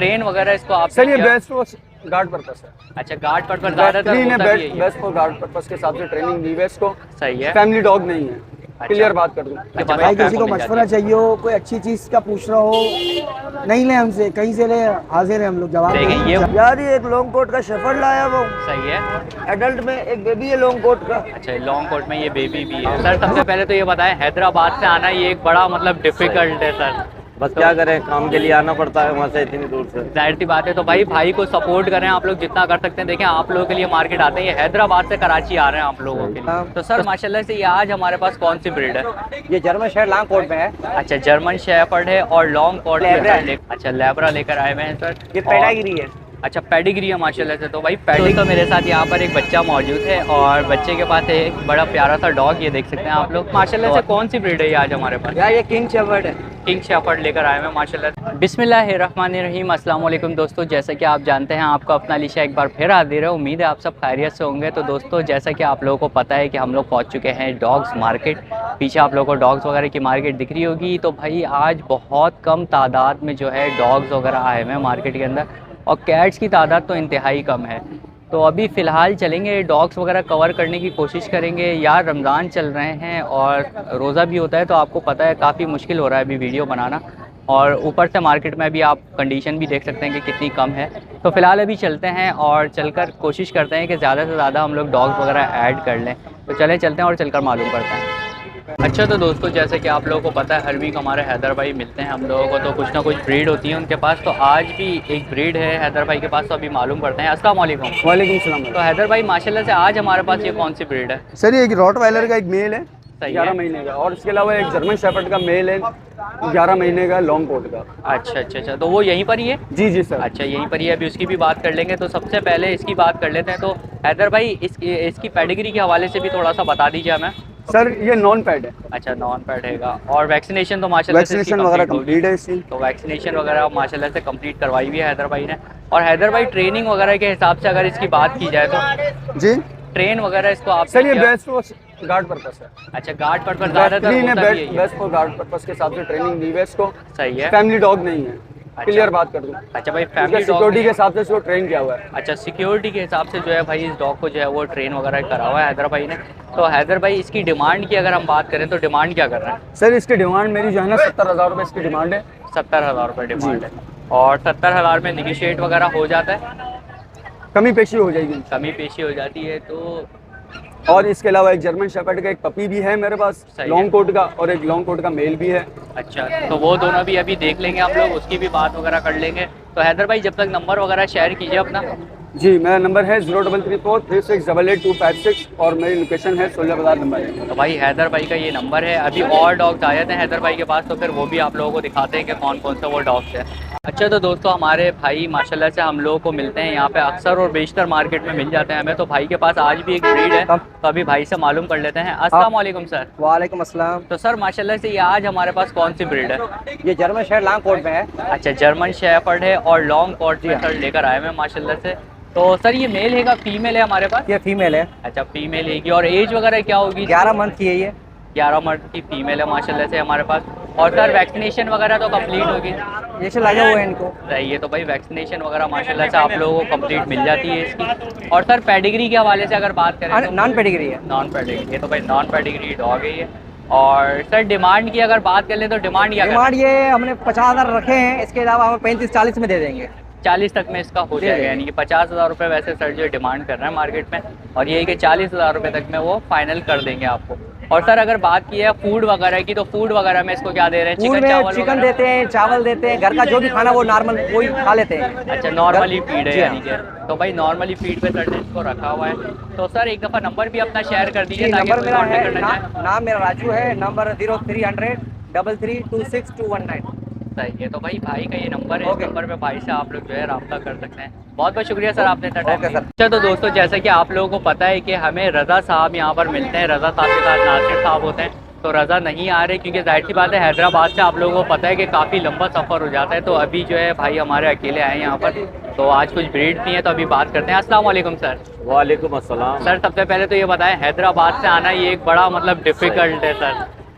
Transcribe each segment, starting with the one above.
Train वगैरह इसको आप सर ये बेस्ट फॉर गार्ड पर्पस है। अच्छा, गार्ड पर्पस ज्यादातर बेस्ट फॉर गार्ड पर्पस के हिसाब से ट्रेनिंग दी है इसको। सही है। फैमिली डॉग नहीं है। क्लियर बात कर दूं। अच्छा, भाई किसी को मशवरा चाहिए हो, कोई अच्छी चीज का पूछ रहा हो, नहीं ले हमसे, कहीं से ले, हाजिर है हम लोग जवाब देंगे। ये यार ये एक लॉन्ग कोट का शेफर्ड लाया वो, सही है। एडल्ट में एक बेबी है लॉन्ग कोट का। अच्छा, लॉन्ग कोट में ये बेबी भी है। सर सबसे पहले तो ये बताएं, हैदराबाद से आना ये एक बड़ा मतलब डिफिकल्ट है सर। बस क्या करें, काम के लिए आना पड़ता है वहाँ से इतनी दूर से। जाहिर सी बात है। तो भाई को सपोर्ट करें आप लोग जितना कर सकते हैं। देखें आप लोगों के लिए मार्केट आते हैं, ये हैदराबाद से कराची आ रहे हैं आप लोगों के लिए। तो सर माशाल्लाह से ये आज हमारे पास कौन सी ब्रीड है? ये जर्मन शेफर्ड लॉन्ग कोट में है। अच्छा, जर्मन शेफर्ड है और लॉन्ग कोट में। अच्छा, लेब्रा लेकर आए हुए हैं सर। ये पेडागिरी है। अच्छा, पेडिग्री है माशाल्लाह से। तो भाई तो मेरे साथ यहाँ पर एक बच्चा मौजूद है और बच्चे के पास एक बड़ा प्यारा सा डॉग, ये देख सकते हैं आप लोग। माशाल्लाह से कौन सी ब्रीड है ये आज हमारे पास? यार ये किंग शेफर्ड है। किंग शेफर्ड लेकर आए हैं माशाल्लाह। बिस्मिल्लाहिर्रहमानिर्रहीम, अस्सलाम वालेकुम दोस्तों। जैसा कि आप जानते हैं, आपका अपना अलीशा एक बार फिर हाजिर है। उम्मीद है आप सब खैरियत से होंगे। तो दोस्तों जैसा कि आप लोगों को पता है कि हम लोग पहुँच चुके हैं डॉग्स मार्केट। पीछे आप लोगों को डॉग्स वगैरह की मार्केट दिख रही होगी। तो भाई आज बहुत कम तादाद में जो है डॉग्स वगैरह आए हुए हैं मार्केट के अंदर, और कैट्स की तादाद तो इंतहाई कम है। तो अभी फ़िलहाल चलेंगे डॉग्स वगैरह कवर करने की कोशिश करेंगे। यार रमज़ान चल रहे हैं और रोज़ा भी होता है, तो आपको पता है काफ़ी मुश्किल हो रहा है अभी वीडियो बनाना, और ऊपर से मार्केट में भी आप कंडीशन भी देख सकते हैं कि कितनी कम है। तो फ़िलहाल अभी चलते हैं और चलकर कोशिश करते हैं कि ज़्यादा से ज़्यादा हम लोग डॉग्स वगैरह ऐड कर लें। तो चलते हैं और चलकर मालूम करते हैं। अच्छा, तो दोस्तों जैसे कि आप लोगों को पता है हर वीक हमारे हैदर भाई मिलते हैं हम लोगों को, तो कुछ ना कुछ ब्रीड होती है उनके पास। तो आज भी एक ब्रीड है हैदर भाई के पास, तो अभी मालूम करते हैं। अस्सलाम वालेकुम। वालेकुम सलाम। तो हैदर भाई माशाल्लाह से आज हमारे पास ये कौन सी ब्रीड है? सर ये एक रॉटवाइलर का एक मेल है, सही 11 है। महीने का, और इसके अलावा एक जर्मन शेफर्ड का मेल है 11 महीने का लॉन्ग कोट का। अच्छा, तो वो यहीं पर ही है? जी सर। अच्छा, यहीं पर ही है। अभी उसकी भी बात कर लेंगे। तो सबसे पहले इसकी बात कर लेते हैं। तो हैदर भाई इसकी पेडिग्री के हवाले से भी थोड़ा सा बता दीजिए हमें। सर ये नॉन पैड है। अच्छा, नॉन पैड हैगा। और वैक्सीनेशन तो माशाल्लाह से वैक्सीनेशन वगैरह कंप्लीट है इसकी। तो वैक्सीनेशन वगैरह माशाल्लाह से कंप्लीट करवाई हुई है हैदर भाई ने। और हैदर भाई ट्रेनिंग वगैरह के हिसाब से अगर इसकी बात की जाए तो जी ट्रेन वगैरह इसको आप सर ये बेस्ट फॉर गार्ड पर्पस है। अच्छा, गार्ड पर्पस ज्यादातर बेस्ट फॉर गार्ड पर्पस के हिसाब से ट्रेनिंग दी है इसको। सही है। फैमिली डॉग नहीं है। क्लियर बात कर दूं। अच्छा भाई, फैमिली सिक्योरिटी के हिसाब से इसको ट्रेन किया हुआ है। अच्छा, सिक्योरिटी के हिसाब से जो है भाई इस डॉग को जो है वो ट्रेन वगैरह करा हुआ है हैदर भाई ने। तो हैदर भाई इसकी डिमांड की अगर हम बात करें तो डिमांड क्या कर रहे हैं? सर इसकी डिमांड मेरी जो है ना 70,000 रुपये इसकी डिमांड है। 70,000 रुपये डिमांड है। और 70,000 में निगोशिएट वगैरह हो जाता है? कमी पेशी हो जाएगी। कमी पेशी हो जाती है। तो और इसके अलावा एक जर्मन शेफर्ड का एक पपी भी है मेरे पास लॉन्ग कोट का, और एक लॉन्ग कोट का मेल भी है। अच्छा, तो वो दोनों भी अभी देख लेंगे हम लोग, उसकी भी बात वगैरह कर लेंगे। तो हैदर भाई जब तक नंबर वगैरह शेयर कीजिए अपना। जी मेरा नंबर है 033436888256 और मेरी लोकेशन है 16 बाजार नंबर है। तो भाई हैदर भाई का ये नंबर है। अभी और डॉग्स आ जाते हैं हैदर भाई के पास, तो फिर वो भी आप लोगों को दिखाते हैं कि कौन कौन से वो डॉग्स हैं। अच्छा, तो दोस्तों हमारे भाई माशाल्लाह से हम लोगों को मिलते हैं यहाँ पे अक्सर और बेशतर मार्केट में मिल जाते हैं हमें। तो भाई के पास आज भी एक ब्रीड है, तो अभी भाई से मालूम कर लेते हैं। अस्सलाम वालेकुम सर। वालेकुम अस्सलाम। तो सर माशाल्लाह से ये आज हमारे पास कौन सी ब्रीड है? ये जर्मन शेफर्ड लॉन्ग कोट में है। अच्छा, जर्मन शेफर्ड है और लॉन्ग कोट में सर लेकर आए हैं माशाल्लाह से। तो सर ये मेल है का फीमेल है हमारे पास? ये फीमेल है। अच्छा, फीमेल है की। और एज वगैरह क्या होगी? 11 मंथ की है ये। 11 मंथ की फीमेल है माशाल्लाह से हमारे पास। और सर वैक्सीनेशन वगैरह तो कंप्लीट होगी? इंजेक्शन लगा हुआ है इनको। सही है। तो भाई वैक्सीनेशन वगैरह माशाल्लाह से आप लोगों को कंप्लीट मिल जाती है इसकी। और सर पेडिग्री के हवाले से अगर बात करें तो नॉन पेडिग्री है। नॉन पेडिग्री है। तो भाई नॉन पेडिग्री डॉग है ये। और सर डिमांड की अगर बात कर ले तो डिमांड ये हमने 50,000 रखे हैं, इसके अलावा हम 35-40 में दे देंगे। 40 तक में इसका हो जाएगा, यानी कि 50,000 रुपये वैसे सर जो डिमांड कर रहे हैं मार्केट में, और ये है कि 40,000 रुपये तक में वो फाइनल कर देंगे आपको। और सर अगर बात की है फूड वगैरह की, तो फूड वगैरह में इसको क्या दे रहे हैं? चिकन देते हैं, चावल देते हैं, घर का जो भी खाना वो नॉर्मल वही खा लेते हैं। अच्छा, नॉर्मली फीड है यानी कि। तो भाई नॉर्मली फीड पे सर ने इसको रखा हुआ है। तो सर एक दफ़ा नंबर भी अपना शेयर कर दीजिए। नंबर मेरा है, नाम मेरा राजू है, नंबर 0300 3326 सही है। तो भाई का ये नंबर है, इस नंबर पे भाई से आप लोग जो है रब्ता कर सकते हैं। बहुत बहुत शुक्रिया सर, आपने इतना टाइम दिया। अच्छा, तो दोस्तों जैसा कि आप लोगों को पता है कि हमें रज़ा साहब यहाँ पर मिलते हैं। रज़ा साहब के साथ नासिर साहब होते हैं। तो रज़ा नहीं आ रहे क्योंकि जाहिर सी बात है हैदराबाद से आप लोगों को पता है कि काफ़ी लंबा सफ़र हो जाता है। तो अभी जो है भाई हमारे अकेले आए हैं यहाँ पर। तो आज कुछ ब्रीड थी हैं, तो अभी बात करते हैं। अस्सलाम वालेकुम सर। वालेकुम अस्सलाम। सर सबसे पहले तो ये बताएं, हैदराबाद से आना ये एक बड़ा मतलब डिफ़िकल्ट है सर।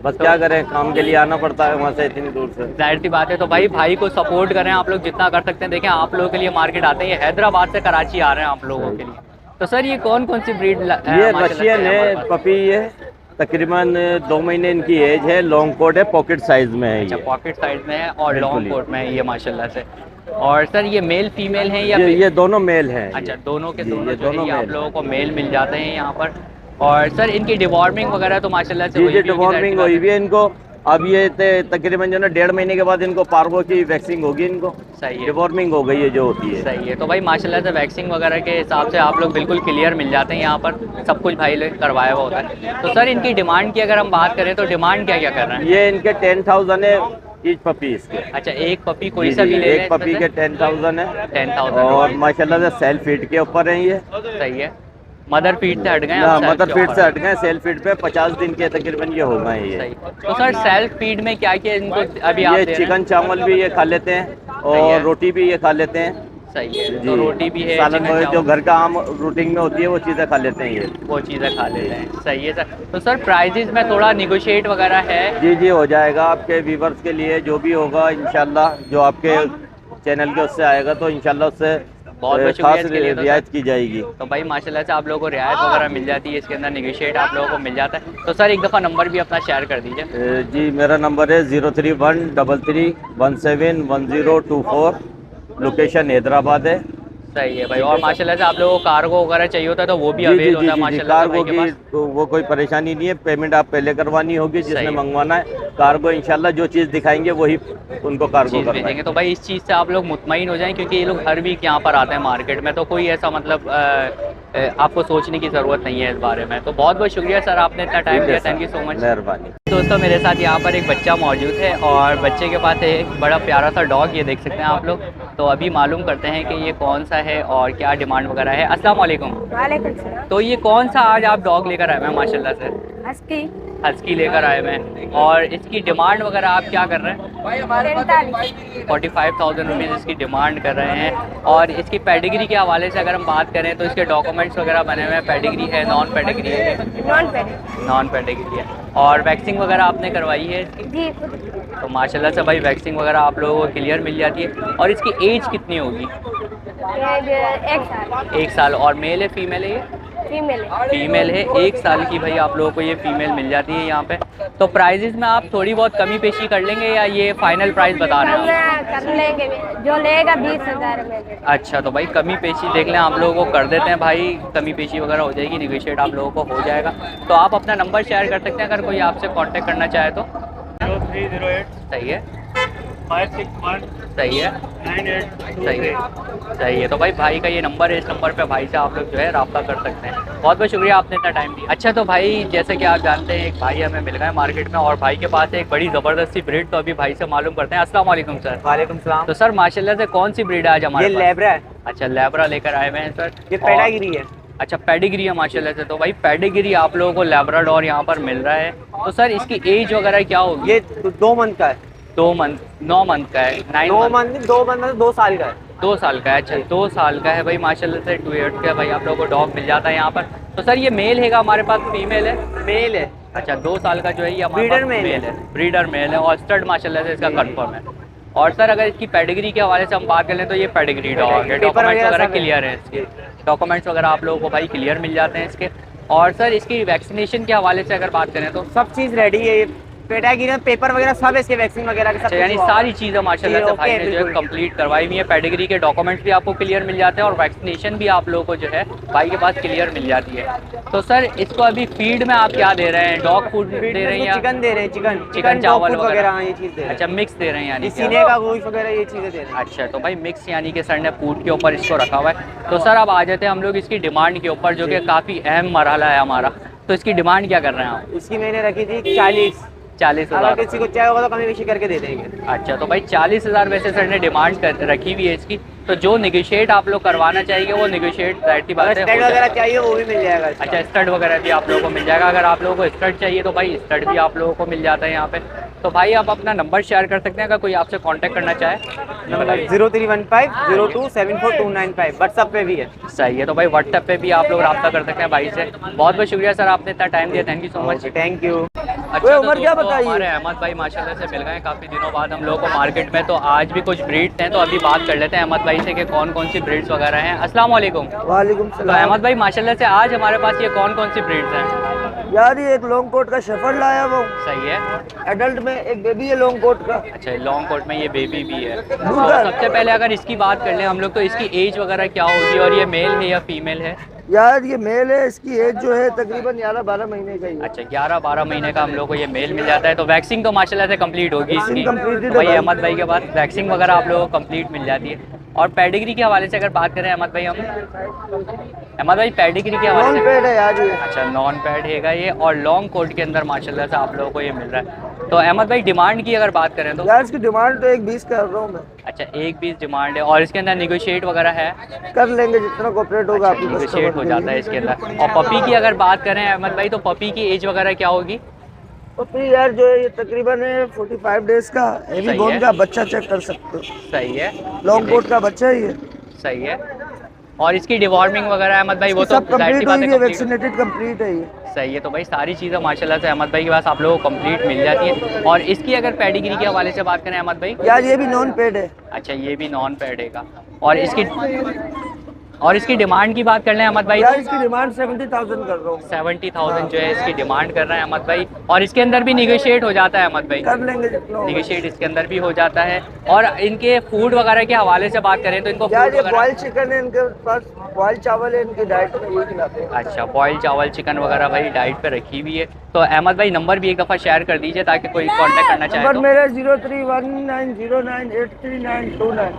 बस क्या करें, काम के लिए आना पड़ता है वहाँ से इतनी दूर से। जाहिर सी बात है। तो भाई को सपोर्ट करें आप लोग जितना कर सकते हैं। देखें आप लोगों के लिए मार्केट आते हैं, ये हैदराबाद से कराची आ रहे हैं आप लोगों के लिए। तो सर ये कौन कौन सी ब्रीड? ये रशियन है पपी, ये तकरीबन 2 महीने इनकी एज है। लॉन्ग कोट है, पॉकेट साइज में है। अच्छा, ये पॉकेट साइज में है और लॉन्ग कोट में है ये माशाल्लाह से। और सर ये मेल फीमेल है या ये दोनों मेल हैं। अच्छा, दोनों के जी, दोनों ये जो है दोनों ये आप मेल लोगों को मेल मिल जाते हैं यहाँ पर। और सर इनकी डिवॉर्मिंग वगैरह तो माशाल्लाह से जी हुई जी, भी होगी, डिवॉर्मिंग जाहिर सी हुई भी है इनको। अब ये तकरीबन जो ना 1.5 महीने के बाद इनको पार्वो की वैक्सीन होगी इनको। सही है, डिवॉर्मिंग हो गई है जो होती है। सही है। तो भाई माशाल्लाह से वैक्सीन वगैरह के हिसाब से आप लोग बिल्कुल क्लियर मिल जाते हैं यहाँ पर, सब कुछ भाई लोग करवाया हुआ होता है। तो सर इनकी डिमांड की अगर हम बात करें तो डिमांड क्या क्या कर रहे हैं? ये इनके 10,000 है ईच पपी इसके। अच्छा, एक पपी कोई जी, सा भी जी, ले लें एक पपी के 10,000 है। 10,000 और माशाल्लाह से सेल्फ फीड के ऊपर है ये। सही है। मदर फीड से हट गए, ना, अब self मदर के फीड ऊपर से है। हट गए, सेल्फ फीड पे 50 दिन के तकरीबन ये हो गए ये। सही। तो सर सेल्फ फीड में क्या क्या इनको अभी आप ये दे रहे हैं? चिकन चावल भी ये खा लेते हैं सही है। और रोटी भी ये खा लेते हैं। सही है। जी, तो रोटी भी है, सालन चिकन वगैरह जो चावल, घर का आम रूटीन में होती है वो चीज़ें खा लेते हैं ये। वो चीज़ें खा लेते हैं। सही है सर। तो सर प्राइजेज में थोड़ा निगोशिएट वगैरह है? जी जी, हो जाएगा आपके व्यूवर्स के लिए जो भी होगा इंशाल्लाह, जो आपके चैनल के उससे आएगा तो इंशाल्लाह उससे बहुत बहुत शुक्रिया खास इसके लिए। तो रियायत की जाएगी। तो भाई माशाल्लाह से आप लोगों को रियायत वगैरह मिल जाती है, इसके अंदर निगोशिएट आप लोगों को मिल जाता है। तो सर एक दफ़ा नंबर भी अपना शेयर कर दीजिए। जी, मेरा नंबर है 03133171024। लोकेशन हैदराबाद है। सही है भाई। और माशाल्लाह से आप लोगों को कार्गो वगैरह चाहिए होता है तो वो भी अवेल होता है माशाल्लाह से कार्गो भाई के पास। की तो वो कोई परेशानी नहीं है, पेमेंट आप पहले करवानी होगी सही जिसने है। मंगवाना है। कार्गो इंशाल्लाह जो चीज़ दिखाएंगे वही उनको कार्गो चीज़ करना है। भेजेंगे। तो भाई इस चीज़ से आप लोग मुतमईन हो जाएं क्योंकि ये लोग हर वीक यहाँ पर आते हैं मार्केट में, तो कोई ऐसा मतलब आपको सोचने की ज़रूरत नहीं है इस बारे में। तो बहुत बहुत शुक्रिया सर, आपने इतना टाइम दिया, थैंक यू सो मच। मेहरबानी। दोस्तों मेरे साथ यहाँ पर एक बच्चा मौजूद है और बच्चे के पास एक बड़ा प्यारा सा डॉग, ये देख सकते हैं आप लोग। तो अभी मालूम करते हैं कि ये कौन सा है और क्या डिमांड वगैरह है। अस्सलाम वालेकुम। वालेकुम सलाम। तो ये कौन सा आज आप डॉग लेकर आए हैं? माशाल्लाह से हस्की हस्की लेकर आए हैं। और इसकी डिमांड वगैरह आप क्या कर रहे हैं? 45,000 रुपीज़ इसकी डिमांड कर रहे हैं। और इसकी पेडिग्री के हवाले से अगर हम बात करें तो इसके डॉक्यूमेंट्स वगैरह बने हुए हैं। पेडिग्री है, नॉन पेडिग्री है? Non paid. नॉन पेडिग्री है। और वैक्सिंग वगैरह आपने करवाई है इसकी? जी। तो माशाल्लाह से भाई वैक्सिंग वगैरह आप लोगों को क्लियर मिल जाती है। और इसकी एज कितनी होगी? एक साल। 1 साल। और मेल है फीमेल है ये? फीमेल है। फीमेल है। 1 साल की भाई आप लोगों को ये फीमेल मिल जाती है यहाँ पे। तो प्राइजेज में आप थोड़ी बहुत कमी पेशी कर लेंगे या ये फाइनल प्राइस बता रहे हैं आप? कर लेंगे, जो लेगा 20,000 में। अच्छा, तो भाई कमी पेशी देख लें, आप लोगों को कर देते हैं भाई, कमी पेशी वगैरह हो जाएगी, निगोशिएट आप लोगों को हो जाएगा। तो आप अपना नंबर शेयर कर सकते हैं अगर कोई आपसे कांटेक्ट करना चाहे तो। 0308 सही है, 561 सही है, 9823। सही है, सही है। तो भाई का ये नंबर है, इस नंबर पे भाई से आप लोग जो है रब्ता कर सकते हैं। बहुत बहुत शुक्रिया आपने इतना टाइम दिया। अच्छा, तो भाई जैसे कि आप जानते हैं एक भाई हमें मिल गए मार्केट में और भाई के पास है एक बड़ी ज़बरदस्त सी ब्रीड, तो अभी भाई से मालूम करते हैं। अस्सलाम वालेकुम सर। वालेकुम सलाम। तो सर माशाल्लाह से कौन सी ब्रीड है आज हमारे ये पास? लेब्रा है, अच्छा, लेब्रा लेकर आए हुए हैं सर। ये और- पेडागिरी है। अच्छा, पेडिग्री है माशाल्लाह से। तो भाई पेडिग्री आप लोगों को लैब्राडोर यहाँ पर मिल रहा है। तो सर इसकी एज वगैरह क्या होगी? ये 2 मंथ का है। 2 मंथ, 9 मंथ का है, 9 2 मंथ, मंथ 2 मंथ 2 साल का है। 2 साल का है। अच्छा, 2 साल का है भाई माशाल्लाह से। 2 ईयर्स का भाई आप लोगों को डॉग मिल जाता है यहाँ पर। तो सर ये मेल हैगा हमारे पास, फीमेल है? मेल है। अच्छा, 2 साल का जो है ये हमारे ब्रीडर पास मेल मेल है, ब्रीडर मेल है। और स्टड माशाल्लाह से इसका कंफर्म है। और सर अगर इसकी पेडिग्री के हवाले से हम बात करें तो ये पेडिग्री डॉग है, पेपर डॉक्यूमेंट्स वगैरह वगैरह सब है। क्लियर है इसके, डॉक्यूमेंट्स वगैरह आप लोगों को भाई क्लियर मिल जाते हैं इसके। और सर इसकी वैक्सीनेशन के हवाले से अगर बात करें तो सब चीज़ रेडी है। पेडागिरी में पेपर वगैरह सब है, इसके वैक्सीन वगैरह के सब अच्छा, यानी कुछ सारी चीज़ें माशाल्लाह जी, से ओके, भाई ने जो है बिल्कुल। कंप्लीट करवाई हुई है। पेडिग्री के डॉक्यूमेंट्स भी आपको क्लियर मिल जाते हैं और वैक्सीनेशन भी आप लोगों को जो है भाई के पास क्लियर मिल जाती है। तो सर इसको अभी फीड में आप क्या दे रहे हैं? डॉग फूड दे रहे हैं या चिकन दे रहे हैं, चिकन चावल dog food वगैरह? हाँ, ये चीज़ दे रहे हैं। अच्छा, मिक्स दे रहे हैं यानी ये कि सीने का गोश्त वगैरह ये चीज़ें दे रहे हैं। अच्छा, तो भाई मिक्स यानी कि सर ने फूड के ऊपर इसको रखा हुआ है। तो सर अब आ जाते हैं हम लोग इसकी डिमांड के ऊपर, जो कि काफ़ी अहम मरहला है हमारा। तो इसकी डिमांड क्या कर रहे हैं आप? इसकी मैंने रखी थी 40। 40,000। अगर किसी को चाहिए होगा तो कमी बेशी करके दे देंगे। अच्छा, तो भाई 40,000 वैसे सर ने डिमांड रखी हुई है इसकी। तो जो निगोशिएट आप लोग करवाना चाहिए वो निगोशिएट जाहिर सी बात अगर है स्टेट हो वगैरह जाएगा। चाहिए वो भी मिल जाएगा इसका। अच्छा, स्टड वगैरह भी आप लोगों को मिल जाएगा। अगर आप लोगों को स्टड चाहिए तो भाई स्टड भी आप लोगों को मिल जाता है यहाँ पे। तो भाई आप अपना नंबर शेयर कर सकते हैं अगर कोई आपसे कांटेक्ट करना चाहे। नंबर 0315027295 व्हाट्सएप पे भी है। सही है। तो भाई व्हाट्सएप पे भी आप लोग रब्ता कर सकते हैं भाई से। बहुत बहुत शुक्रिया सर, आपने इतना टाइम दिया, thank you so much. Thank you. अच्छा वे तो उम्र क्या दोस्तों, बताइए? हमारे अहमद भाई माशाल्लाह से मिल गए हैं काफ़ी दिनों बाद हम लोगों को मार्केट में, तो आज भी कुछ ब्रीड्स हैं, तो अभी बात कर लेते हैं अहमद भाई से कि कौन कौन सी ब्रीड्स वगैरह हैं। अस्सलाम वालेकुम। वालेकुम तो सलाम। अहमद भाई माशाल्लाह से आज हमारे पास ये कौन कौन सी ब्रीड्स हैं? यार ये एक लॉन्ग कोट का शेफर्ड लाया वो सही है। एडल्ट में, एक बेबी है लॉन्ग कोट का। अच्छा, लॉन्ग कोट में ये बेबी भी है। तो दूसरा- सबसे पहले अगर इसकी बात कर लें हम लोग, तो इसकी एज वगैरह क्या होगी और ये मेल है या फीमेल है? यार ये मेल है, इसकी एज जो है तकरीबन 11-12 महीने का ही है। अच्छा, 11-12 महीने का हम लोग को ये मेल मिल जाता है। तो वैक्सिंग तो माशाल्लाह से कंप्लीट होगी इसकी। वैक्सिंग completed तो भाई है भाई। अहमद भाई के पास वैक्सिंग वगैरह आप लोगों को कंप्लीट मिल जाती है। और पेडिग्री के हवाले से अगर बात करें अहमद भाई, हम अहमद भाई पेडिग्री के हवाले नॉन से, पेड है यार ये। अच्छा नॉन पैड हैगा ये, और लॉन्ग कोट के अंदर माशाल्लाह से आप लोगों को ये मिल रहा है। तो अहमद भाई डिमांड की अगर बात करें तो? यार इसकी डिमांड तो 1.20 कर रहा हूँ मैं। अच्छा, 1.20 डिमांड है, और इसके अंदर निगोशिएट वगैरह है? कर लेंगे जितना कोऑपरेट होगा आपकी निगोशिएट हो जाता है इसके अंदर। और पपी की अगर बात करें अहमद भाई, तो पपी की एज वगैरह क्या होगी? तो फिर यार जो है ये तकरीबन है 45 डेज का हेवी सही बोन है। का बच्चा, चेक कर सकते हो। सही है। लॉन्ग कोट का बच्चा ही है। सही है। और इसकी डिवॉर्मिंग वगैरह अहमद भाई वो तो सब जाहिर सी कंप्लीट बात हुई है है, complete- वैक्सीनेटेड कंप्लीट है ये। सही है। तो भाई सारी चीज़ें माशाल्लाह से अहमद भाई के पास आप लोगों को कंप्लीट मिल जाती है। और इसकी अगर पेडिग्री के हवाले से बात करें अहमद भाई? यार ये भी नॉन पेड है। अच्छा, ये भी नॉन पैड है। और इसकी डिमांड की बात कर लें अहमद भाई, यार इसकी डिमांड 70,000 कर रहा हूँ। 70,000 जो है इसकी डिमांड कर रहे हैं अहमद भाई। और इसके अंदर भी निगोशिएट हो जाता है अहमद भाई? कर लेंगे जितना होगा। निगोशिएट इसके अंदर भी हो जाता है। और इनके फूड वगैरह के हवाले से बात करें तो इनको यार फूड ये वगैरह, बॉयल चिकन है इनके पास, बॉयल चावल है इनकी डाइट में, ये खिलाते हैं। अच्छा बॉयल चावल चिकन वगैरह भाई डाइट पे रखी हुई है। तो अहमद भाई नंबर भी एक दफ़ा शेयर कर दीजिए ताकि कोई कांटेक्ट करना चाहे नंबर तो। मेरा 031909833929।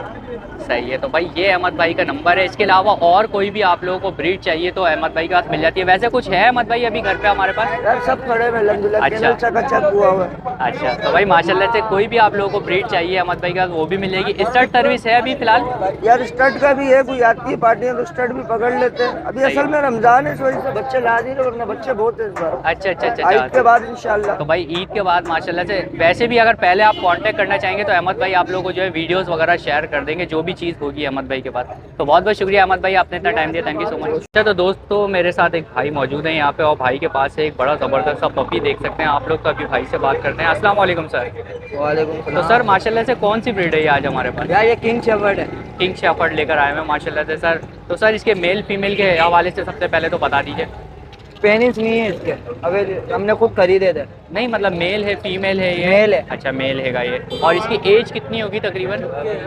सही है। तो भाई ये अहमद भाई का नंबर है। इसके अलावा और कोई भी आप लोगों को ब्रीड चाहिए तो अहमद भाई के पास मिल जाती है। वैसे कुछ है अहमद भाई अभी घर पे हमारे पास? यार सब खड़े में अल्हम्दुलिल्लाह, अच्छा। कैनल चकाचक हुआ हुआ है। अच्छा, तो भाई माशाल्लाह से कोई भी आप लोगों को ब्रीड चाहिए अहमद भाई के पास वो भी मिल जाएगी। स्टार्ट सर्विस है अभी फिलहाल? यार स्टड का भी है, कोई आती है पार्टियां तो स्टड भी पकड़ लेते हैं। अभी असल में रमजान है, इस वजह से बच्चे ला नहीं रहे, वरना बच्चे बहुत है इस बार। अच्छा अच्छा अच्छा ईद के अच्छा। बाद इंशाल्लाह। तो भाई ईद के बाद माशाल्लाह से, वैसे भी अगर पहले आप कांटेक्ट करना चाहेंगे तो अहमद भाई आप लोगों को जो है वीडियोस वगैरह शेयर कर देंगे, जो भी चीज़ होगी अहमद भाई के पास। तो बहुत बहुत शुक्रिया अहमद भाई, आपने इतना टाइम दिया, थैंक यू सो मच। अच्छा तो दोस्तों मेरे साथ एक भाई मौजूद है यहाँ पे, और भाई के पास है एक बड़ा ज़बरदस्त सा पपी, देख सकते हैं आप लोग। तो अभी भाई से बात करते हैं। अस्सलाम वालेकुम सर। वालेकुम तो सर माशाल्लाह से कौन सी ब्रीड है ये आज हमारे पास? यार ये किंग शेफर्ड है। किंग शेफर्ड लेकर आए हैं माशाल्लाह से सर। तो सर इसके मेल फीमेल के हवाले से सबसे पहले तो बता दीजिए। पेनिस नहीं है इसके, अबे हमने खुद खरीदे थे। नहीं मतलब मेल है फीमेल है ये? मेल है। अच्छा मेल हैगा ये। और इसकी एज कितनी होगी तकरीबन?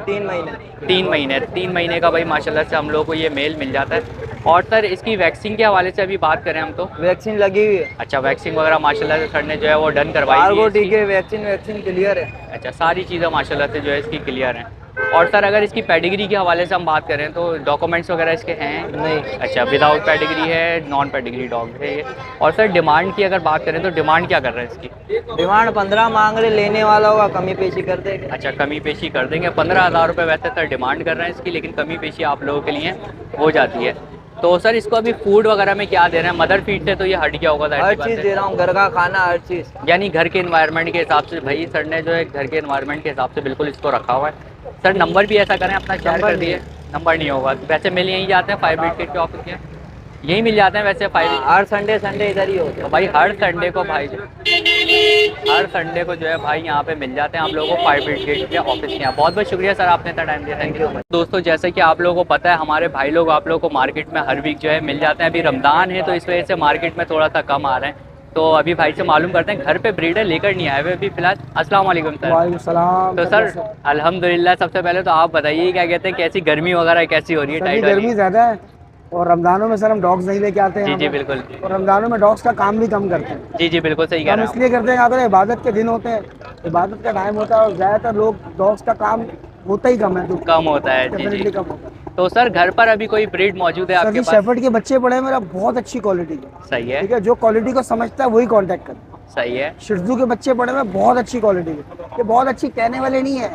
3 महीने। 3 महीने। 3 महीने का भाई माशाल्लाह से हम लोग को ये मेल मिल जाता है। और सर इसकी वैक्सीन के हवाले से अभी बात करें हम तो? वैक्सीन लगी हुई है। अच्छा वैक्सीन वगैरह माशाल्लाह से सर ने जो है वो डन करवाई हुई है आरगो इसकी। टीके वैक्सीन क्लियर है। अच्छा सारी चीज़ें माशाल्लाह से जो है इसकी क्लियर हैं। और सर अगर इसकी पेडिग्री के हवाले से हम बात करें तो डॉक्यूमेंट्स वगैरह इसके हैं? नहीं। अच्छा विदाउट पेडिग्री है, नॉन पेडिग्री डॉग है ये। और सर डिमांड की अगर बात करें तो डिमांड क्या कर रहे हैं इसकी? डिमांड 15 मांग रहे, लेने वाला होगा कमी पेशी कर देंगे। अच्छा कमी पेशी कर देंगे। 15,000 रुपये वैसे सर डिमांड कर रहे हैं इसकी, लेकिन कमी पेशी आप लोगों के लिए हो जाती है। तो सर इसको अभी फूड वगैरह में क्या दे रहे हैं? मदर फीड से तो ये हट गया होगा हर चीज़ दे रहा हूँ, घर का खाना, हर चीज़। यानी घर के एनवायरनमेंट के हिसाब से भाई सर ने जो है घर के एनवायरनमेंट के हिसाब से बिल्कुल इसको रखा हुआ है। सर नंबर भी ऐसा करें अपना शेयर कर दिए। नंबर नहीं होगा वैसे मिल यहीं जाते हैं 5 बिट के ऑफिस के, यहीं मिल जाते हैं वैसे 5। हर संडे इधर ही होते तो भाई हर संडे को भाई हर संडे को जो है भाई यहाँ पे मिल जाते हैं आप लोगों को 5 बिट गेट के ऑफिस के यहाँ। बहुत बहुत शुक्रिया सर आपने इतना टाइम दिया, थैंक यू। दोस्तों जैसे कि आप लोगों को पता है हमारे भाई लोग आप लोगों को मार्केट में हर वीक जो है मिल जाते हैं। अभी रमज़ान है तो इस वजह से मार्केट में थोड़ा सा कम आ रहे हैं। तो अभी भाई से मालूम करते हैं, घर पे ब्रीडर लेकर नहीं आए हुए अभी फिलहाल। अस्सलाम वालेकुम सर। वालेकुम सलाम। तो सर अल्हम्दुलिल्लाह सबसे पहले तो आप बताइए क्या कहते हैं, कैसी गर्मी वगैरह कैसी हो रही है? टाइट गर्मी ज़्यादा है और रमज़ानों में सर हम डॉग्स नहीं लेके आते हैं। जी यहाँ जी पर। बिल्कुल। और रमज़ानों में डॉग्स का काम भी कम करते हैं। जी जी बिल्कुल सही कह हम रहे हैं इसलिए करते हैं, अगर इबादत के दिन होते हैं, इबादत का टाइम होता है और ज़्यादातर लोग डॉग्स का काम होता ही कम है, तो कम होता है। जी डेफिनेटली जी। कम होता है। तो सर घर पर अभी कोई ब्रीड मौजूद है सर आपके जी पास? शेफर्ड के बच्चे पड़े हैं मेरा, बहुत अच्छी क्वालिटी के। सही है ठीक है, जो क्वालिटी को समझता है वही कांटेक्ट करे। सही है। शिर्जू के बच्चे पड़े हुए हैं, बहुत अच्छी क्वालिटी के। ये बहुत अच्छी कहने वाले नहीं है,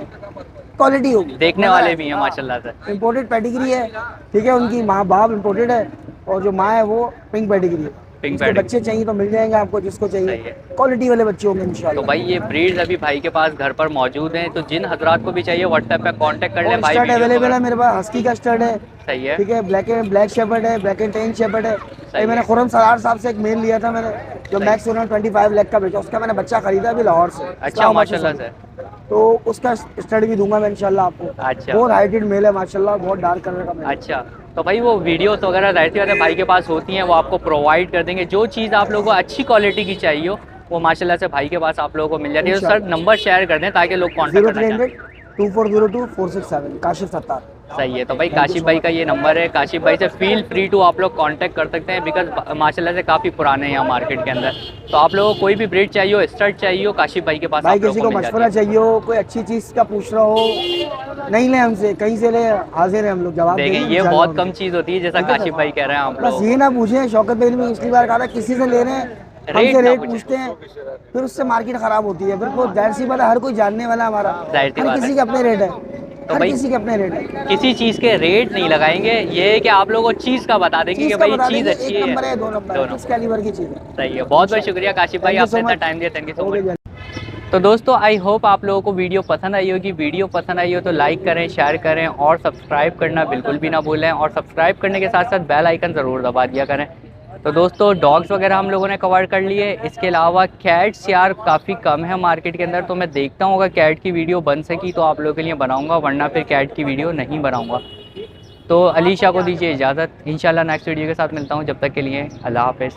क्वालिटी होगी, देखने वाले भी हैं माशाल्लाह से। इम्पोर्टेड पेडिग्री है। ठीक है, उनकी माँ बाप इम्पोर्टेड है और जो माँ है वो पिंक पेडिग्री है। पिंक उसके पेडिग्री। बच्चे चाहिए तो मिल जाएंगे आपको, जिसको सही चाहिए है। क्वालिटी वाले बच्चे होंगे तो इंशाल्लाह। भाई ये ब्रीड्स अभी भाई के पास घर पर मौजूद हैं, तो जिन हजरात को भी चाहिए व्हाट्सएप पे कांटेक्ट कर ले और भाई। स्टड वीडियो अवेलेबल है वगैरह- मेरे पास, हस्की का स्टड है, सही है। ठीक है, ब्लैक शेपर्ड है, ब्लैक एंड टैन शेपर्ड है। सही ये मैंने है। खुरम सरार साहब से एक मेल लिया था मैंने, जो सही। मैक्स 25 लाख का बेचा, उसका मैंने बच्चा खरीदा अभी लाहौर से। अच्छा इस्लामाबाद से माशाल्लाह सर। से। तो उसका स्टड भी दूंगा मैं इंशाल्लाह आपको। अच्छा। बहुत हाइटेड मेल है माशाल्लाह, बहुत डार्क कलर का मेल है। अच्छा, तो भाई वो वीडियोस वगैरह रहती है भाई के पास होती हैं, वो आपको प्रोवाइड कर देंगे। जो चीज़ आप लोगों को अच्छी क्वालिटी की चाहिए हो वो माशाल्लाह से भाई के पास आप लोगों को मिल जाती है। तो सर नंबर शेयर कर दें ताकि लोग कांटेक्ट करना चाहें। 0300-2402-467 काशिफ सत्तार। सही है। तो भाई काशिफ भाई का ये नंबर है, काशिफ भाई से फील फ्री टू आप लोग कांटेक्ट कर सकते हैं, बिकॉज माशाल्लाह से काफ़ी पुराने हैं यहाँ मार्केट के अंदर। तो आप लोगों को कोई भी ब्रीड चाहिए हो, स्टड चाहिए हो, काशिफ भाई के पास भाई आप लोगों किसी को मिल जाती मशवरा है। चाहिए हो, कोई अच्छी चीज़ का पूछ रहा हो, नहीं ले हमसे, कहीं से ले, हाजिर है हम लोग जवाब देखें देंगे ये इंशाल्लाह। बहुत कम चीज़ होती है जैसा काशिफ भाई कह रहे हैं आप बस लोग। ये ना पूछे, शौकत भाई ने भी पिछली बार कहा था किसी से ले रहे हैं रेट हमसे ना रेट पूछे। पूछते हैं, फिर उससे मार्केट खराब होती है। फिर वो जाहिर सी बात है, हर कोई जानने वाला है हमारा, जाहिर सी हर बात किसी है। के अपने रेट है, हर भाई- किसी के अपने रेट है। किसी चीज़ के रेट नहीं लगाएंगे, ये है कि आप लोगों को चीज़ का बता देंगे कि चीज़ का भाई बता चीज़ देंगे, अच्छी एक नंबर है, 2 नंबर है, दोनों। किस कैलिबर की चीज़ है। सही है। बहुत बहुत शुक्रिया काशिफ भाई, Thank you आपने so इतना much. टाइम दिया, thank you so Okay, much. तो दोस्तों आई होप आप लोगों को वीडियो पसंद आई होगी। वीडियो पसंद आई हो तो लाइक करें, शेयर करें और सब्सक्राइब करना बिल्कुल भी ना भूलें। और सब्सक्राइब करने के साथ साथ बेल आइकन ज़रूर दबा दिया करें। तो दोस्तों डॉग्स वगैरह हम लोगों ने कवर कर लिए। इसके अलावा कैट्स यार काफ़ी कम है मार्केट के अंदर, तो मैं देखता हूँ अगर कैट की वीडियो बन सकी तो आप लोगों के लिए बनाऊँगा, वरना फिर कैट की वीडियो नहीं बनाऊँगा। तो अलीशा को दीजिए इजाज़त, इंशाल्लाह नेक्स्ट वीडियो के साथ मिलता हूँ। जब तक के लिए अल्लाह हाफ़िज़।